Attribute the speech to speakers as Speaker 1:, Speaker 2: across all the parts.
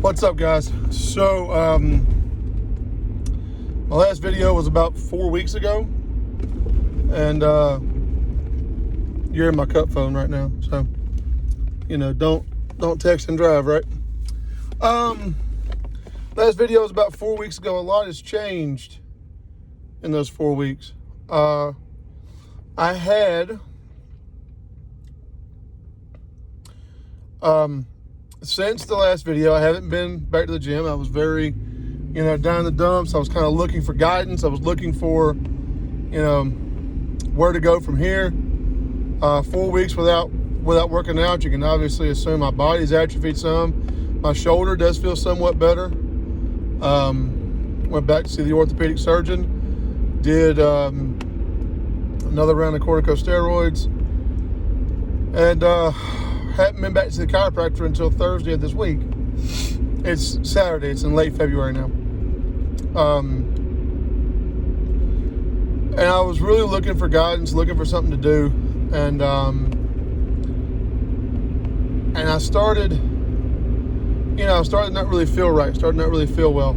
Speaker 1: What's up, guys? So, my last video was about 4 weeks ago, and you're in my cup phone right now, so don't text and drive, right? Last video was about 4 weeks ago. A lot has changed in those 4 weeks. I had since the last video, I haven't been back to the gym. I was very, down in the dumps. I was kind of looking for guidance. I was looking for, where to go from here. 4 weeks without working out, you can obviously assume my body's atrophied some. My shoulder does feel somewhat better. Went back to see the orthopedic surgeon. Did another round of corticosteroids. And haven't been back to the chiropractor until Thursday of this week. It's Saturday. It's in late February now. And I was really looking for guidance, looking for something to do. And I started not really feel right, started not really feel well.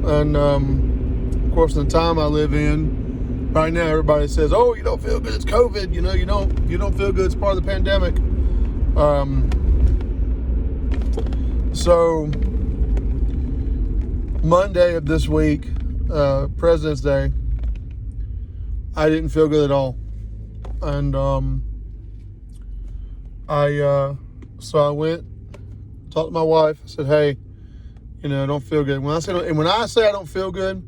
Speaker 1: And of course, in the time I live in right now, everybody says, "Oh, you don't feel good, it's COVID. You don't feel good, it's part of the pandemic." So Monday of this week, President's Day, I didn't feel good at all. And I went, talked to my wife. I said, "Hey, I don't feel good." When I say I don't feel good,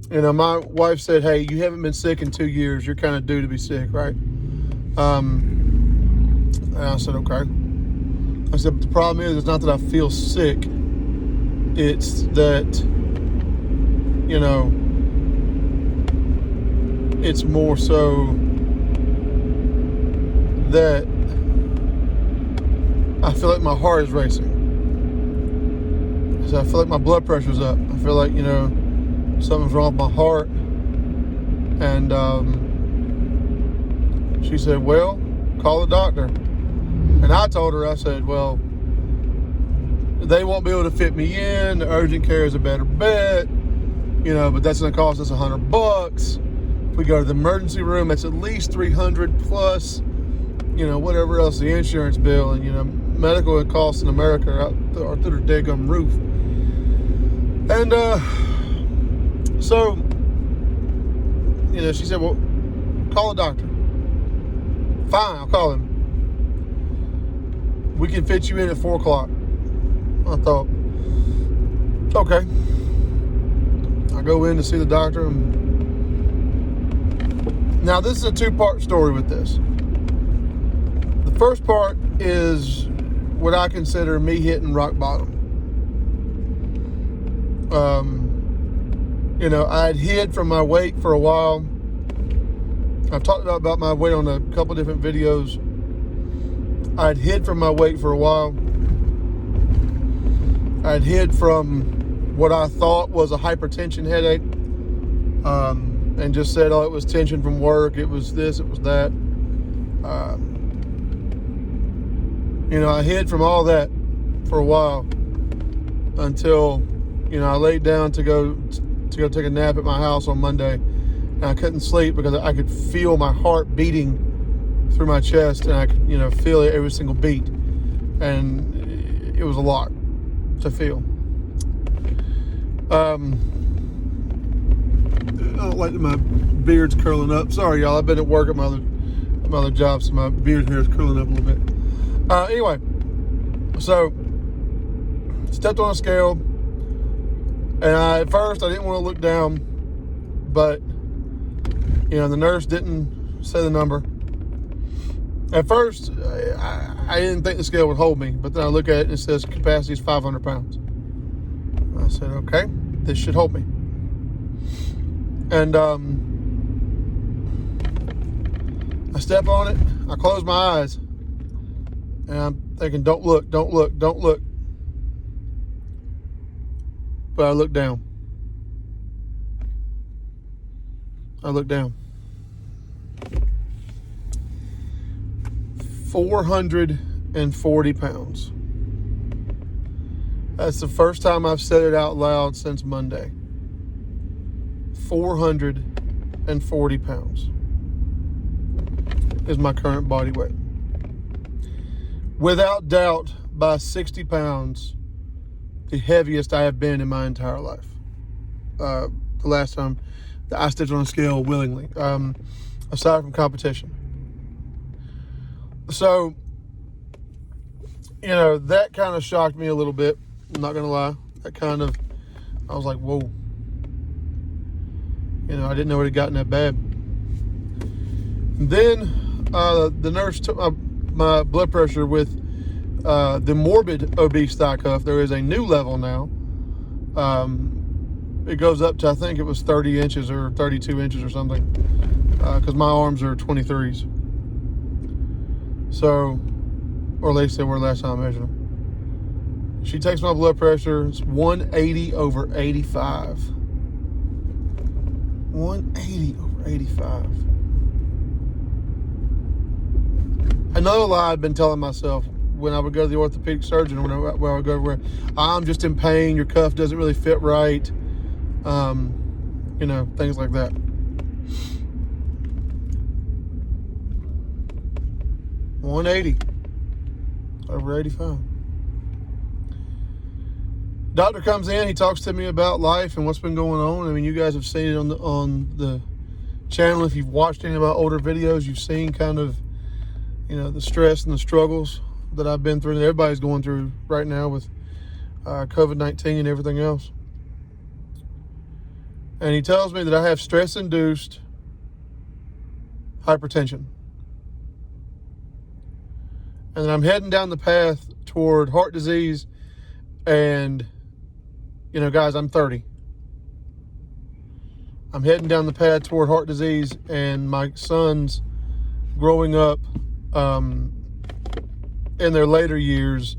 Speaker 1: my wife said, "Hey, you haven't been sick in 2 years. You're kind of due to be sick, right?" And I said, "Okay." I said, "But the problem is, it's not that I feel sick. It's that, it's more so that I feel like my heart is racing. So I feel like my blood pressure's up. I feel like, something's wrong with my heart." And she said, "Well, call the doctor." And I told her, I said, "Well, they won't be able to fit me in. The urgent care is a better bet, but that's going to cost us $100. If we go to the emergency room, that's at least $300 plus, whatever else, the insurance bill, and, medical costs in America are through the daggum roof." And so, she said, "Well, call a doctor." "Fine, I'll call him. We can fit you in at 4 o'clock. I thought, okay. I go in to see the doctor. Now, this is a two-part story with this. The first part is what I consider me hitting rock bottom. I had hid from my weight for a while. I've talked about my weight on a couple different videos. I'd hid from my weight for a while. I'd hid from what I thought was a hypertension headache, and just said, "Oh, it was tension from work. It was this, it was that." I hid from all that for a while until, I laid down to go take a nap at my house on Monday, and I couldn't sleep because I could feel my heart beating through my chest, and I could, feel it every single beat, and it was a lot to feel. I don't like that my beard's curling up. Sorry, y'all. I've been at work at my other job, so my beard here is curling up a little bit. Anyway, so stepped on a scale, and at first I didn't want to look down, but the nurse didn't say the number. At first, I didn't think the scale would hold me, but then I look at it and it says capacity is 500 pounds. I said, okay, this should hold me. And I step on it, I close my eyes, and I'm thinking, don't look, don't look, don't look. But I look down. I look down. 440 pounds. That's the first time I've said it out loud since Monday. 440 pounds is my current body weight. Without doubt, by 60 pounds, the heaviest I have been in my entire life. The last time that I stepped on a scale willingly, aside from competition. So, that kind of shocked me a little bit. I'm not going to lie. I was like, whoa. I didn't know it had gotten that bad. And then the nurse took my blood pressure with the morbid obese thigh cuff. There is a new level now. It goes up to, I think it was 30 inches or 32 inches or something, because my arms are 23s. So, or at least they were last time I measured them. She takes my blood pressure. It's 180 over 85. 180 over 85. Another lie I've been telling myself when I would go to the orthopedic surgeon, when I would go where I'm just in pain, your cuff doesn't really fit right, things like that. $180 over 85. Doctor comes in, he talks to me about life and what's been going on. I mean, you guys have seen it on the channel. If you've watched any of my older videos, you've seen kind of, the stress and the struggles that I've been through, that everybody's going through right now with COVID-19 and everything else. And he tells me that I have stress-induced hypertension. And that I'm heading down the path toward heart disease. And, guys, I'm 30. I'm heading down the path toward heart disease, and my sons growing up in their later years,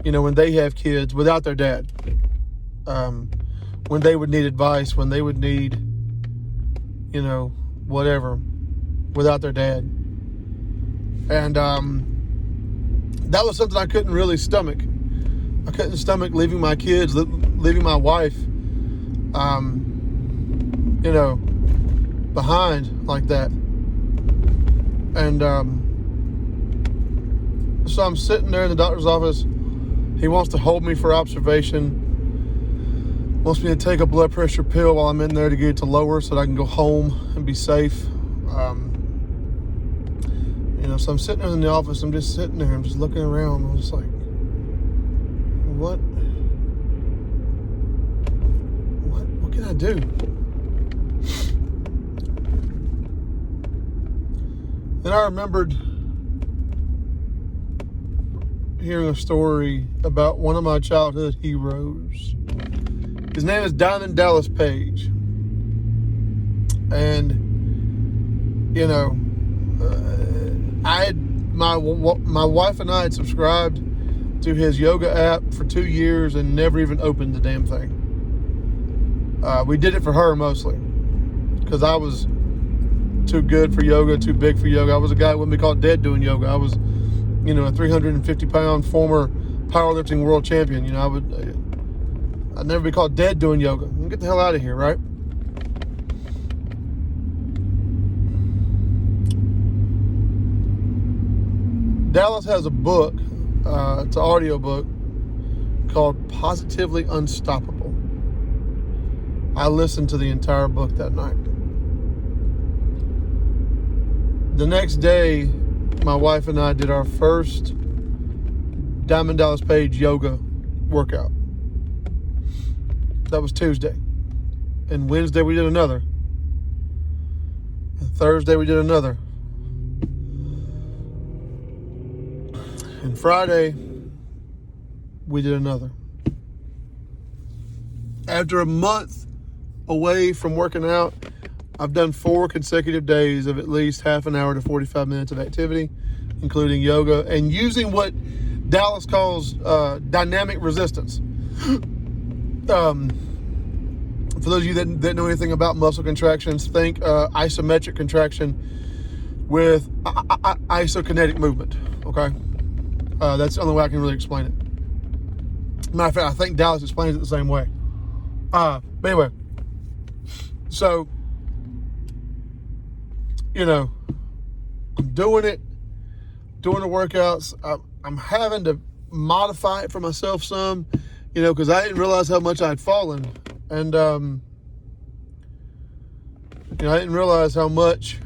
Speaker 1: when they have kids without their dad, when they would need advice, when they would need, whatever, without their dad. And that was something I couldn't really stomach. I couldn't stomach leaving my kids, leaving my wife, behind like that. And so I'm sitting there in the doctor's office. He wants to hold me for observation. Wants me to take a blood pressure pill while I'm in there to get it to lower so that I can go home and be safe. So I'm sitting there in the office. I'm just sitting there. I'm just looking around. I'm just like, what can I do? Then I remembered hearing a story about one of my childhood heroes. His name is Diamond Dallas Page. And, my wife and I had subscribed to his yoga app for 2 years and never even opened the damn thing. We did it for her mostly, because I was too good for yoga, too big for yoga. I was a guy who wouldn't be called dead doing yoga. I was, a 350-pound former powerlifting world champion. I'd never be called dead doing yoga. Get the hell out of here, right? Dallas has a book, it's an audio book called Positively Unstoppable. I listened to the entire book that night. The next day, my wife and I did our first Diamond Dallas Page yoga workout. That was Tuesday. And Wednesday we did another. And Thursday we did another. And Friday, we did another. After a month away from working out, I've done 4 consecutive days of at least half an hour to 45 minutes of activity, including yoga, and using what Dallas calls dynamic resistance. For those of you that know anything about muscle contractions, think isometric contraction with isokinetic movement, okay? That's the only way I can really explain it. Matter of fact, I think Dallas explains it the same way. But anyway, so, you know, I'm doing the workouts. I'm having to modify it for myself some, you know, because I didn't realize how much I'd fallen. And, you know, I didn't realize how much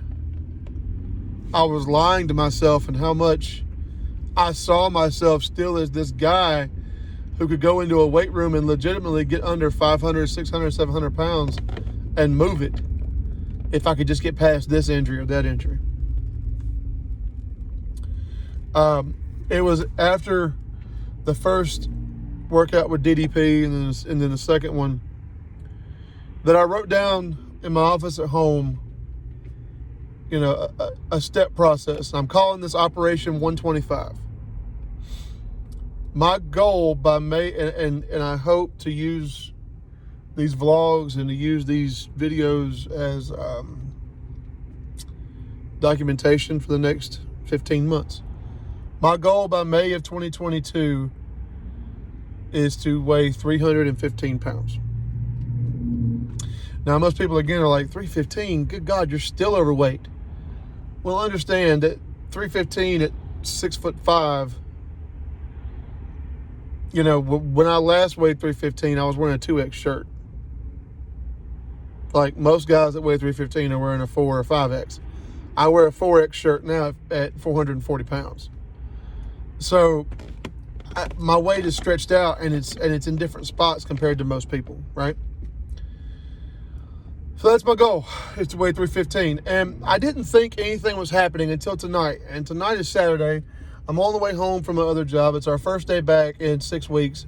Speaker 1: I was lying to myself and how much I saw myself still as this guy who could go into a weight room and legitimately get under 500, 600, 700 pounds and move it if I could just get past this injury or that injury. It was after the first workout with DDP and then the second one that I wrote down in my office at home, you know, a step process. I'm calling this Operation 125. My goal by May, and I hope to use these vlogs and to use these videos as documentation for the next 15 months. My goal by May of 2022 is to weigh 315 pounds. Now, most people, again, are like, 315? Good God, you're still overweight. Well, understand that 315 at 6'5", you know, when I last weighed 315, I was wearing a 2X shirt. Like most guys that weigh 315 are wearing a 4 or 5X. I wear a 4X shirt now at 440 pounds. So my weight is stretched out, and it's in different spots compared to most people, right? So that's my goal, is to weigh 315. And I didn't think anything was happening until tonight. And tonight is Saturday. I'm on the way home from my other job. It's our first day back in 6 weeks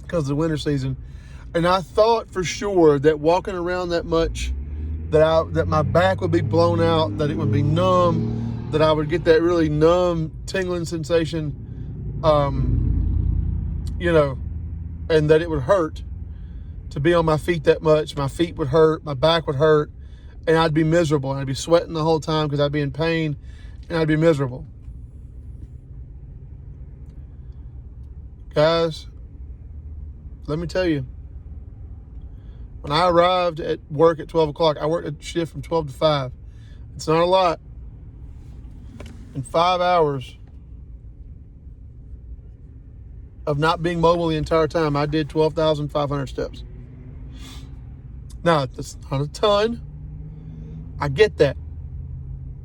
Speaker 1: because of the winter season. And I thought for sure that walking around that much, that my back would be blown out, that it would be numb, that I would get that really numb, tingling sensation, you know, and that it would hurt to be on my feet that much. My feet would hurt, my back would hurt, and I'd be miserable. I'd be sweating the whole time because I'd be in pain, and I'd be miserable. Guys, let me tell you, when I arrived at work at 12 o'clock, I worked a shift from 12 to 5. It's not a lot. In 5 hours of not being mobile the entire time, I did 12,500 steps. Now, that's not a ton. I get that.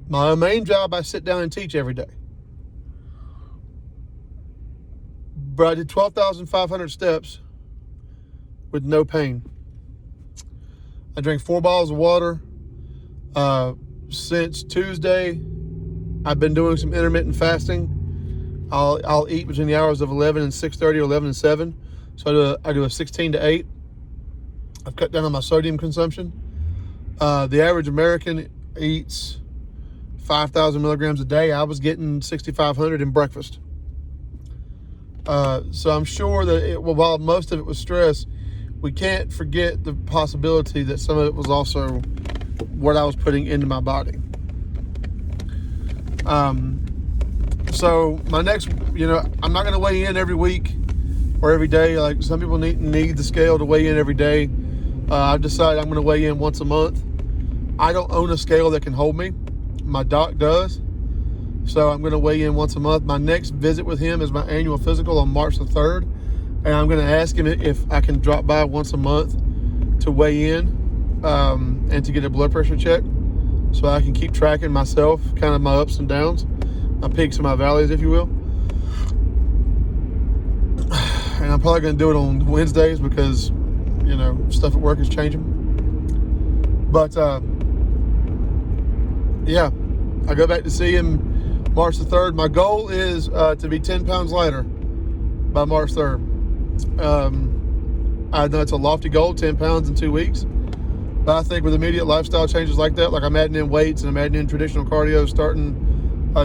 Speaker 1: My main job, I sit down and teach every day. But I did 12,500 steps with no pain. I drank 4 bottles of water. Since Tuesday, I've been doing some intermittent fasting. I'll eat between the hours of 11 and 6:30 or 11 and 7. So I do a 16 to 8. I've cut down on my sodium consumption. The average American eats 5,000 milligrams a day. I was getting 6,500 in breakfast. So I'm sure that while most of it was stress, we can't forget the possibility that some of it was also what I was putting into my body. So my next, you know, I'm not going to weigh in every week or every day. Like some people need the scale to weigh in every day. I've decided I'm going to weigh in once a month. I don't own a scale that can hold me. My doc does. So I'm going to weigh in once a month. My next visit with him is my annual physical on March the 3rd. And I'm going to ask him if I can drop by once a month to weigh in and to get a blood pressure check so I can keep tracking myself, kind of my ups and downs, my peaks and my valleys, if you will. And I'm probably going to do it on Wednesdays because, you know, stuff at work is changing. But, yeah, I go back to see him March the 3rd. My goal is to be 10 pounds lighter by March 3rd. I know it's a lofty goal, 10 pounds in 2 weeks. But I think with immediate lifestyle changes like that, like I'm adding in weights and I'm adding in traditional cardio starting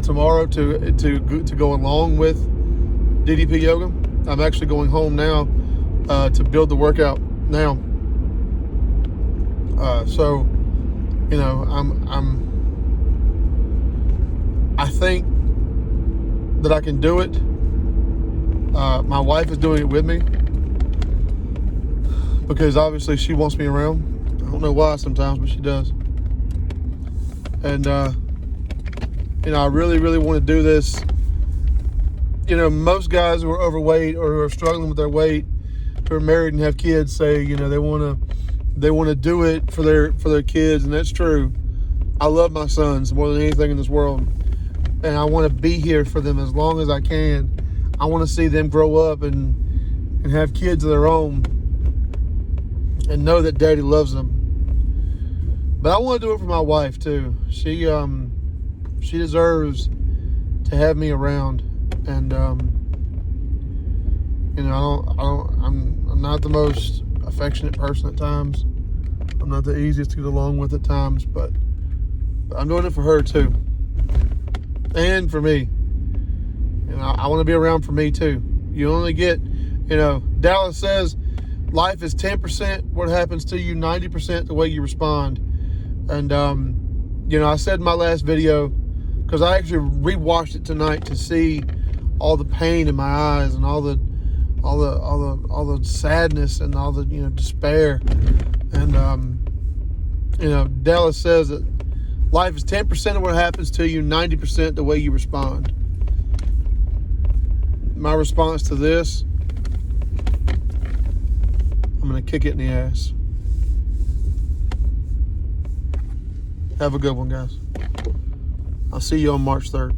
Speaker 1: tomorrow to go along with DDP yoga. I'm actually going home now to build the workout now. So, you know, I think that I can do it. My wife is doing it with me because obviously she wants me around. I don't know why sometimes, but she does. And, I really, really want to do this. Most guys who are overweight or who are struggling with their weight, who are married and have kids, say, they want to do it for their kids, and that's true. I love my sons more than anything in this world, and I want to be here for them as long as I can. I want to see them grow up and have kids of their own and know that Daddy loves them. But I want to do it for my wife too. She deserves to have me around, and I'm not the most affectionate person at times. I'm not the easiest to get along with at times, but I'm doing it for her too, and for me. I want to be around for me too. You only get, Dallas says life is 10% what happens to you, 90% the way you respond. And I said in my last video, because I actually rewatched it tonight to see all the pain in my eyes and all the sadness and all the despair. And Dallas says that life is 10% of what happens to you, 90% the way you respond. My response to this, I'm going to kick it in the ass. Have a good one, guys. I'll see you on March 3rd.